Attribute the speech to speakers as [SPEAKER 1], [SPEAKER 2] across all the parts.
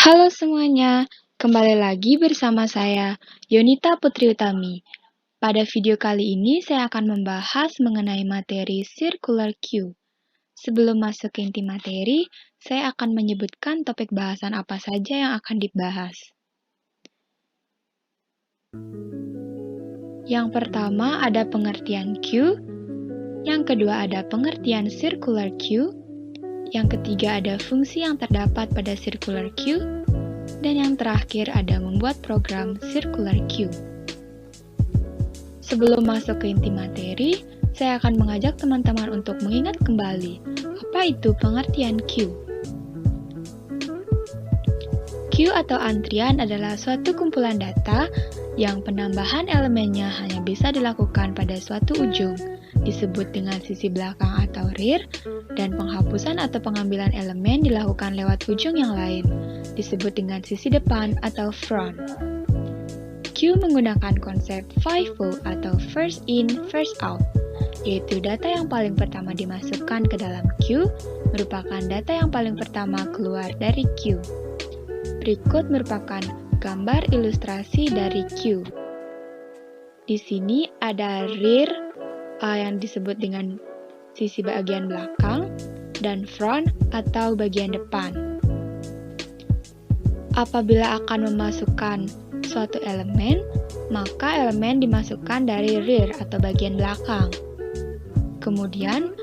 [SPEAKER 1] Halo semuanya, kembali lagi bersama saya, Yonita Putri Utami. Pada video kali ini, saya akan membahas mengenai materi Circular Queue. Sebelum masuk ke inti materi, saya akan menyebutkan topik bahasan apa saja yang akan dibahas. Yang pertama ada pengertian queue, yang kedua ada pengertian Circular Queue, yang ketiga ada fungsi yang terdapat pada Circular Queue, dan yang terakhir ada membuat program Circular Queue. Sebelum masuk ke inti materi, saya akan mengajak teman-teman untuk mengingat kembali apa itu pengertian queue. Queue atau antrian adalah suatu kumpulan data yang penambahan elemennya hanya bisa dilakukan pada suatu ujung, disebut dengan sisi belakang atau rear, dan penghapusan atau pengambilan elemen dilakukan lewat ujung yang lain, disebut dengan sisi depan atau front. Queue menggunakan konsep FIFO atau first in, first out, yaitu data yang paling pertama dimasukkan ke dalam queue merupakan data yang paling pertama keluar dari queue. Berikut merupakan gambar ilustrasi dari queue. Di sini ada rear yang disebut dengan sisi bagian belakang dan front atau bagian depan. Apabila akan memasukkan suatu elemen, maka elemen dimasukkan dari rear atau bagian belakang. Kemudian,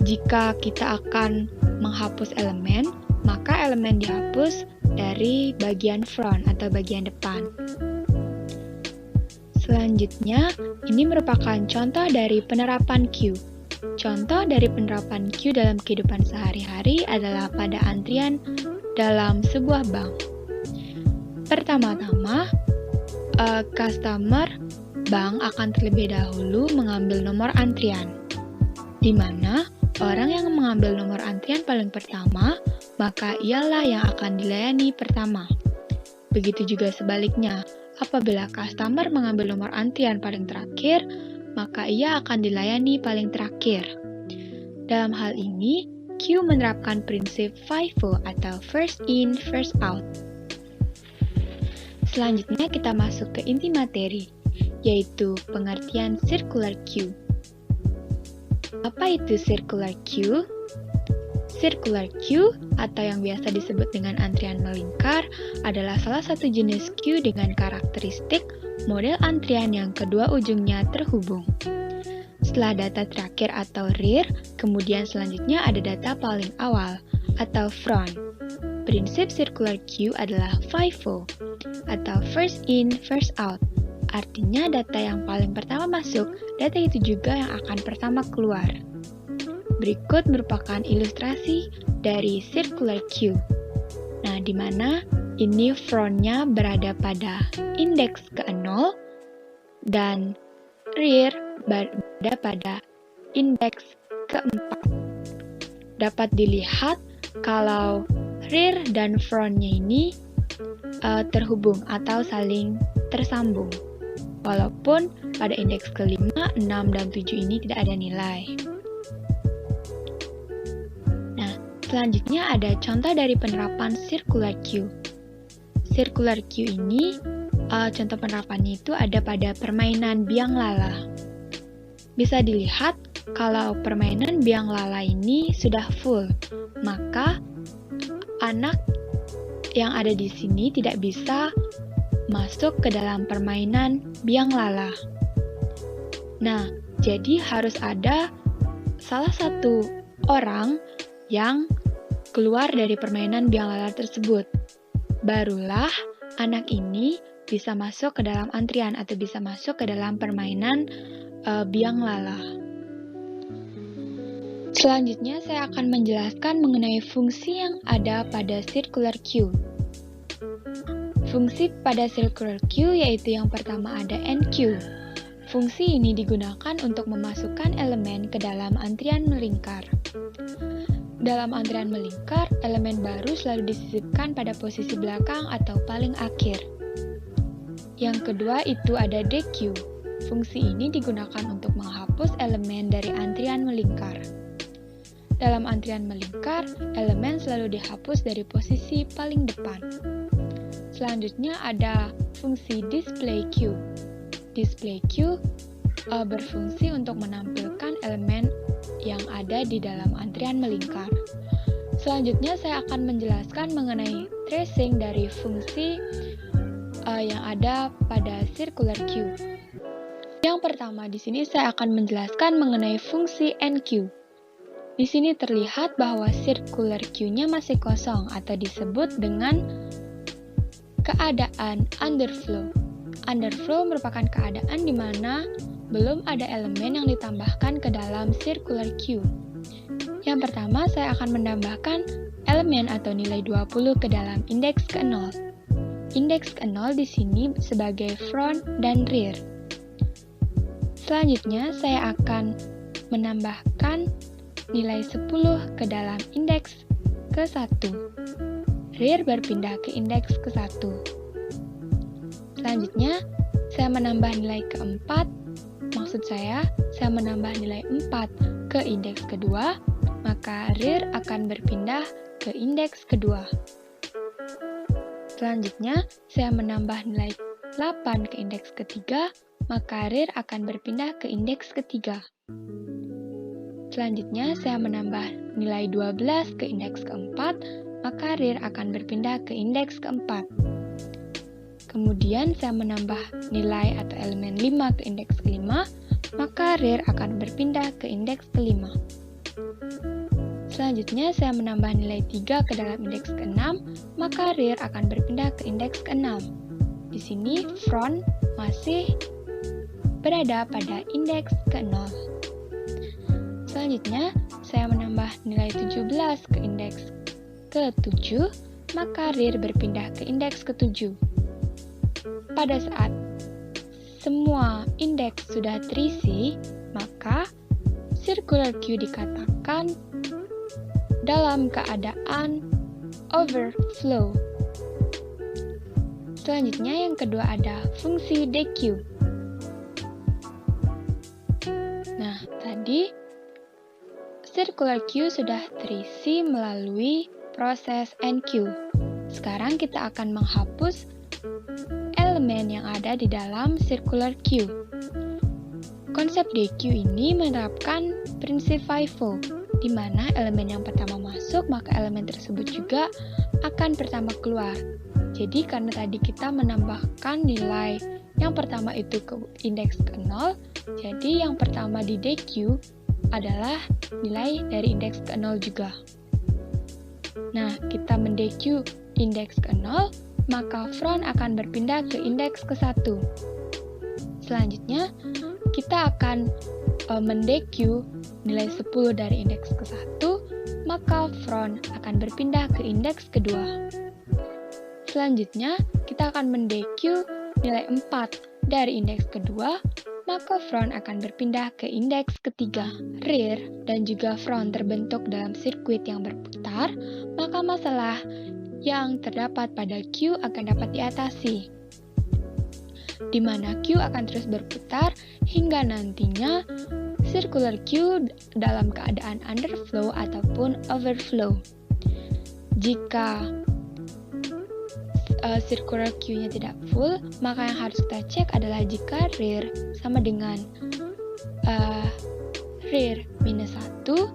[SPEAKER 1] jika kita akan menghapus elemen, maka elemen dihapus dari bagian front atau bagian depan. Selanjutnya, ini merupakan contoh dari penerapan queue. Contoh dari penerapan queue dalam kehidupan sehari-hari adalah pada antrian dalam sebuah bank. Pertama-tama, customer bank akan terlebih dahulu mengambil nomor antrian, di mana orang yang mengambil nomor antrian paling pertama, maka ialah yang akan dilayani pertama. Begitu juga sebaliknya, apabila customer mengambil nomor antrian paling terakhir, maka ia akan dilayani paling terakhir. Dalam hal ini, queue menerapkan prinsip FIFO atau first in, first out. Selanjutnya kita masuk ke inti materi, yaitu pengertian Circular Queue. Apa itu Circular Queue? Circular Queue, atau yang biasa disebut dengan antrian melingkar, adalah salah satu jenis queue dengan karakteristik model antrian yang kedua ujungnya terhubung. Setelah data terakhir atau rear, kemudian selanjutnya ada data paling awal atau front. Prinsip Circular Queue adalah FIFO atau first in, first out. Artinya data yang paling pertama masuk, data itu juga yang akan pertama keluar. Berikut merupakan ilustrasi dari Circular Queue. Nah, di mana ini frontnya berada pada indeks ke-0 dan rear berada pada indeks ke-4. Dapat dilihat kalau rear dan frontnya ini terhubung atau saling tersambung. Walaupun pada indeks ke-5, 6, dan 7 ini tidak ada nilai. Nah, selanjutnya ada contoh dari penerapan Circular Queue. Circular Queue ini, contoh penerapannya itu ada pada permainan biang lala. Bisa dilihat kalau permainan biang lala ini sudah full, maka anak yang ada di sini tidak bisa masuk ke dalam permainan biang lala. Nah, jadi harus ada salah satu orang yang keluar dari permainan biang lala tersebut. Barulah anak ini bisa masuk ke dalam antrian atau bisa masuk ke dalam permainan biang lala. Selanjutnya saya akan menjelaskan mengenai fungsi yang ada pada Circular Queue. Fungsi pada Circular Queue yaitu yang pertama ada enqueue. Fungsi ini digunakan untuk memasukkan elemen ke dalam antrian melingkar. Dalam antrian melingkar, elemen baru selalu disisipkan pada posisi belakang atau paling akhir. Yang kedua itu ada dequeue. Fungsi ini digunakan untuk menghapus elemen dari antrian melingkar. Dalam antrian melingkar, elemen selalu dihapus dari posisi paling depan. Selanjutnya ada fungsi display queue. Display queue berfungsi untuk menampilkan elemen yang ada di dalam antrian melingkar. Selanjutnya saya akan menjelaskan mengenai tracing dari fungsi yang ada pada circular queue. Yang pertama di sini saya akan menjelaskan mengenai fungsi enqueue. Di sini terlihat bahwa circular queue-nya masih kosong atau disebut dengan keadaan underflow. Underflow merupakan keadaan di mana belum ada elemen yang ditambahkan ke dalam circular queue. Yang pertama, saya akan menambahkan elemen atau nilai 20 ke dalam indeks ke-0. Indeks ke-0 di sini sebagai front dan rear. Selanjutnya, saya akan menambahkan nilai 10 ke dalam indeks ke-1. Rear berpindah ke indeks ke-1. Selanjutnya, saya menambah nilai ke-4. Maksud saya menambah nilai 4 ke indeks kedua, maka rear akan berpindah ke indeks kedua. Selanjutnya, saya menambah nilai 8 ke indeks ketiga, maka rear akan berpindah ke indeks ketiga. Selanjutnya, saya menambah nilai 12 ke indeks keempat, maka rear akan berpindah ke indeks keempat. Kemudian, saya menambah nilai atau elemen 5 ke indeks kelima, maka rear akan berpindah ke indeks kelima. Selanjutnya, saya menambah nilai 3 ke dalam indeks ke-6, maka rear akan berpindah ke indeks ke-6. Di sini, front masih berada pada indeks ke-0. Selanjutnya, saya menambah nilai 17 ke indeks ke-7, maka rear berpindah ke indeks ke-7. Pada saat semua indeks sudah terisi, maka circular queue dikatakan dalam keadaan overflow. Selanjutnya, yang kedua ada fungsi dequeue. Nah, tadi circular queue sudah terisi melalui proses enqueue. Sekarang kita akan menghapus elemen yang ada di dalam circular queue. Konsep dequeue ini menerapkan prinsip FIFO, di mana elemen yang pertama masuk, maka elemen tersebut juga akan pertama keluar. Jadi karena tadi kita menambahkan nilai yang pertama itu ke indeks ke-0, jadi yang pertama di dequeue adalah nilai dari indeks ke-0 juga. Nah, kita mendequeue indeks ke-0, maka front akan berpindah ke indeks ke-1. Selanjutnya, kita akan mendequeue nilai 10 dari indeks ke-1, maka front akan berpindah ke indeks kedua. Selanjutnya, kita akan mendequeue nilai 4 dari indeks kedua, maka front akan berpindah ke indeks ketiga. Rear dan juga front terbentuk dalam sirkuit yang berputar, maka masalah yang terdapat pada queue akan dapat diatasi, di mana queue akan terus berputar hingga nantinya circular queue dalam keadaan underflow ataupun overflow. Jika circular queue-nya tidak full, maka yang harus kita cek adalah jika rear sama dengan rear minus 1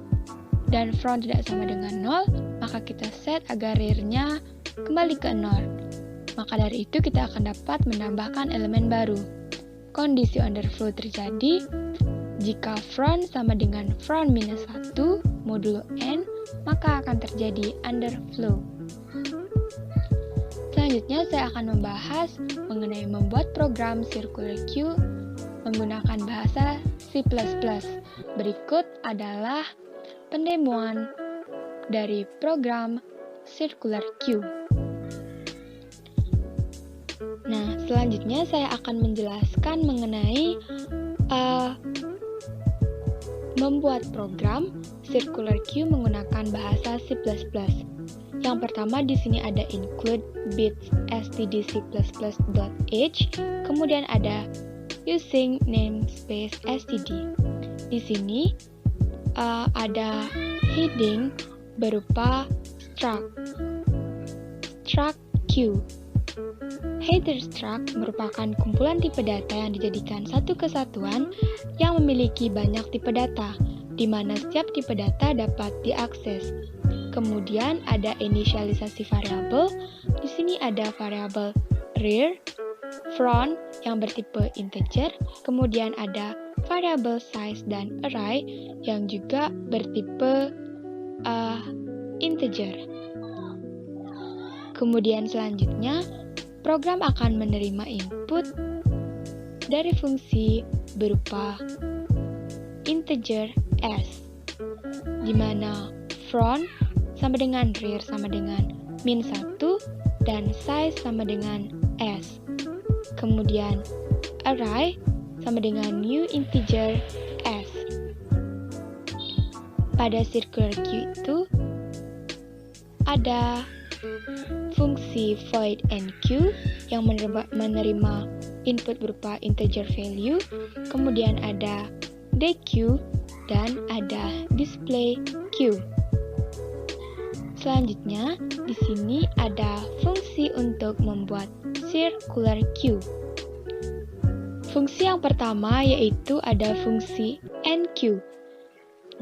[SPEAKER 1] dan front tidak sama dengan 0, maka kita set agar rear-nya kembali ke 0. Maka dari itu kita akan dapat menambahkan elemen baru. Kondisi underflow terjadi jika front sama dengan front minus 1 modulo n, maka akan terjadi underflow. Selanjutnya saya akan membahas mengenai membuat program circular queue menggunakan bahasa C++. Berikut adalah pendemoan dari program circular queue. Nah, selanjutnya saya akan menjelaskan mengenai membuat program circular queue menggunakan bahasa C++. Yang pertama di sini ada include bits stdc++.h, kemudian ada using namespace std. Di sini ada heading berupa struct Q. Header struct merupakan kumpulan tipe data yang dijadikan satu kesatuan yang memiliki banyak tipe data, di mana setiap tipe data dapat diakses. Kemudian ada inisialisasi variabel. Di sini ada variabel rear, front yang bertipe integer, kemudian ada variabel size dan array yang juga bertipe integer. Kemudian selanjutnya, program akan menerima input dari fungsi berupa integer s, di mana front sama dengan rear sama dengan -1 dan size sama dengan s. Kemudian array sama dengan new integer s. Pada circular queue itu ada fungsi void enqueue yang menerima input berupa integer value, kemudian ada dequeue dan ada display queue. Selanjutnya, di sini ada fungsi untuk membuat circular queue. Fungsi yang pertama yaitu ada fungsi enqueue,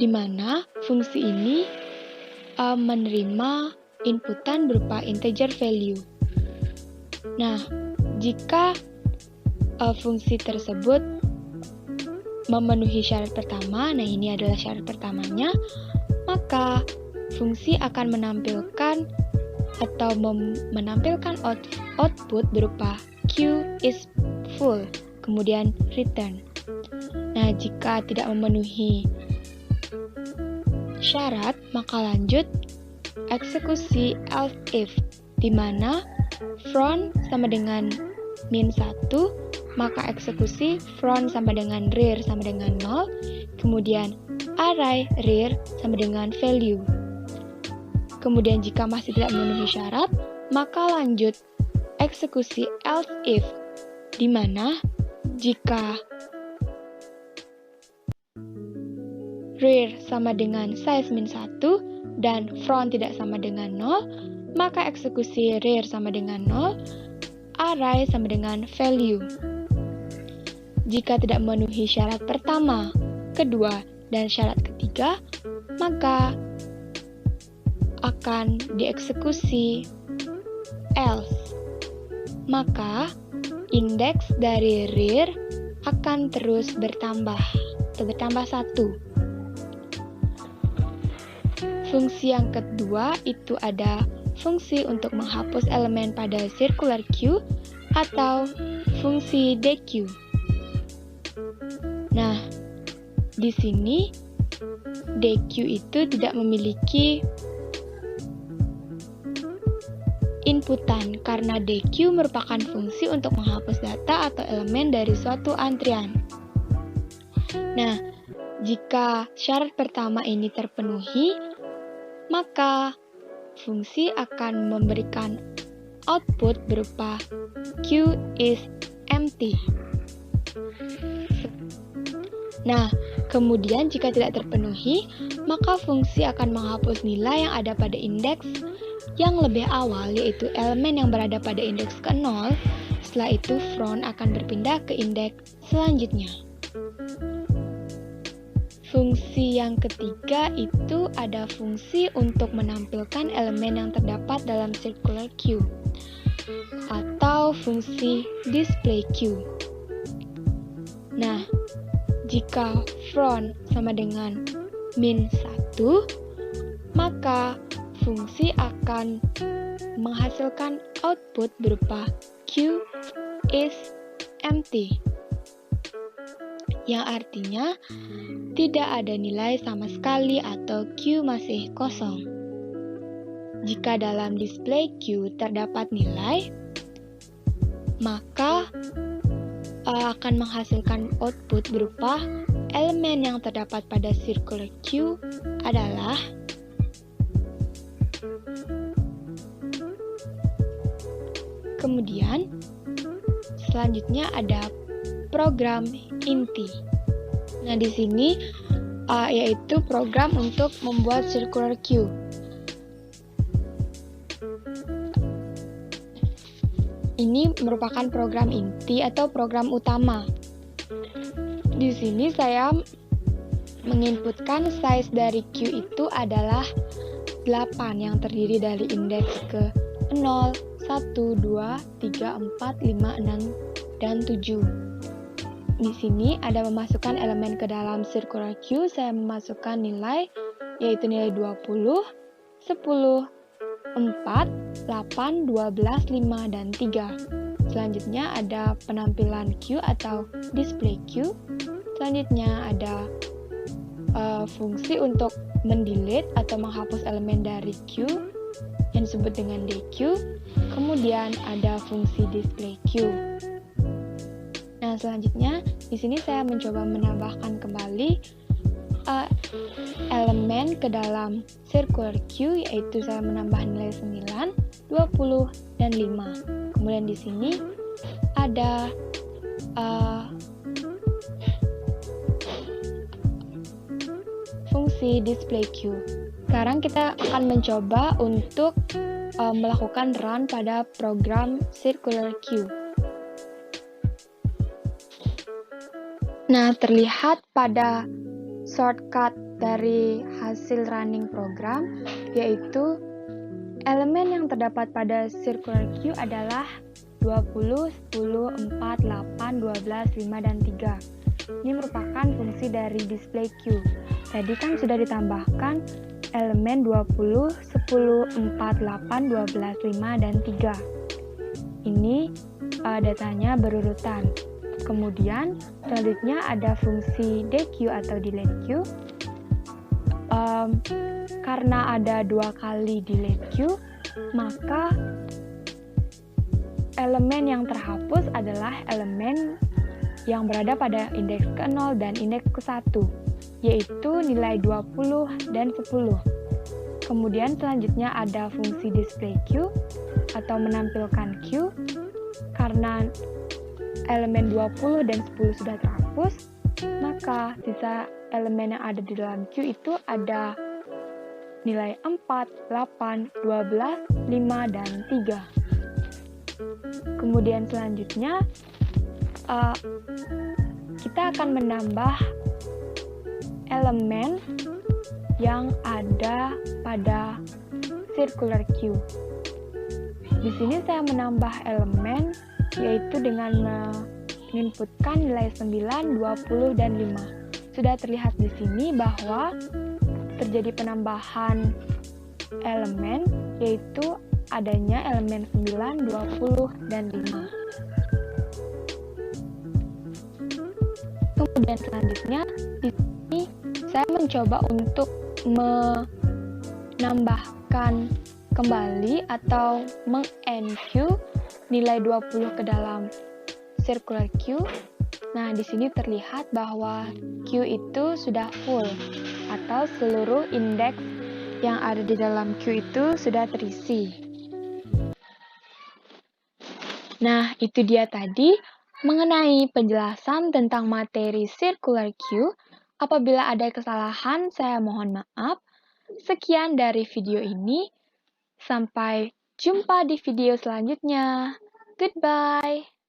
[SPEAKER 1] di mana fungsi ini menerima inputan berupa integer value. Nah, jika fungsi tersebut memenuhi syarat pertama, nah ini adalah syarat pertamanya, maka fungsi akan menampilkan atau menampilkan output berupa Q is full, kemudian return. Nah, jika tidak memenuhi syarat, maka lanjut eksekusi else if, di mana front sama dengan -1, maka eksekusi front sama dengan rear sama dengan 0, kemudian array rear sama dengan value. Kemudian jika masih tidak memenuhi syarat, maka lanjut eksekusi else if, di mana jika rear sama dengan size -1 dan front tidak sama dengan 0, maka eksekusi rear sama dengan 0, array sama dengan value. Jika tidak memenuhi syarat pertama, kedua, dan syarat ketiga, maka akan dieksekusi else. Maka indeks dari rear akan terus bertambah 1. Fungsi yang kedua itu ada fungsi untuk menghapus elemen pada circular queue atau fungsi dequeue. Nah, di sini dequeue itu tidak memiliki inputan karena dequeue merupakan fungsi untuk menghapus data atau elemen dari suatu antrian. Nah, jika syarat pertama ini terpenuhi, maka fungsi akan memberikan output berupa Q is empty. Nah, kemudian jika tidak terpenuhi, maka fungsi akan menghapus nilai yang ada pada indeks yang lebih awal, yaitu elemen yang berada pada indeks ke-0. Setelah itu, front akan berpindah ke indeks selanjutnya. Fungsi yang ketiga itu ada fungsi untuk menampilkan elemen yang terdapat dalam circular queue atau fungsi display queue. Nah, jika front sama dengan -1, maka fungsi akan menghasilkan output berupa Q is empty, yang artinya tidak ada nilai sama sekali atau Q masih kosong. Jika dalam display Q terdapat nilai, maka akan menghasilkan output berupa elemen yang terdapat pada circular queue adalah kemudian selanjutnya ada program inti. Nah, di sini yaitu program untuk membuat circular queue. Ini merupakan program inti atau program utama. Di sini saya menginputkan size dari queue itu adalah 8 yang terdiri dari indeks ke 0, 1, 2, 3, 4, 5, 6, dan 7. Di sini ada memasukkan elemen ke dalam circular queue, saya memasukkan nilai, yaitu nilai 20, 10, 4, 8, 12, 5, dan 3. Selanjutnya ada penampilan queue atau display queue. Selanjutnya ada fungsi untuk mendelete atau menghapus elemen dari queue yang disebut dengan dequeue. Kemudian ada fungsi display queue. Nah, selanjutnya di sini saya mencoba menambahkan kembali elemen ke dalam circular queue, yaitu saya menambah nilai 9, 20, dan 5. Kemudian di sini ada fungsi display queue. Sekarang kita akan mencoba untuk melakukan run pada program circular queue. Nah, terlihat pada shortcut dari hasil running program, yaitu elemen yang terdapat pada circular queue adalah 20, 10, 4, 8, 12, 5, dan 3. Ini merupakan fungsi dari display queue. Tadi kan sudah ditambahkan elemen 20, 10, 4, 8, 12, 5, dan 3. Ini datanya berurutan. Kemudian selanjutnya ada fungsi dequeue atau delete queue. Karena ada 2 kali delete queue, maka elemen yang terhapus adalah elemen yang berada pada indeks ke-0 dan indeks ke-1, yaitu nilai 20 dan 10. Kemudian selanjutnya ada fungsi display queue atau menampilkan queue. Karena elemen 20 dan 10 sudah terhapus, maka sisa elemen yang ada di dalam queue itu ada nilai 4, 8, 12, 5, dan 3. Kemudian selanjutnya kita akan menambah elemen yang ada pada circular queue. Di sini saya menambah elemen, yaitu dengan menginputkan nilai 9, 20, dan 5. Sudah terlihat di sini bahwa terjadi penambahan elemen, yaitu adanya elemen 9, 20, dan 5. Kemudian selanjutnya di sini saya mencoba untuk menambahkan kembali atau meng-enqueue nilai 20 ke dalam circular queue. Nah, di sini terlihat bahwa queue itu sudah full atau seluruh indeks yang ada di dalam queue itu sudah terisi. Nah, itu dia tadi mengenai penjelasan tentang materi circular queue. Apabila ada kesalahan, saya mohon maaf. Sekian dari video ini. Sampai jumpa di video selanjutnya. Goodbye.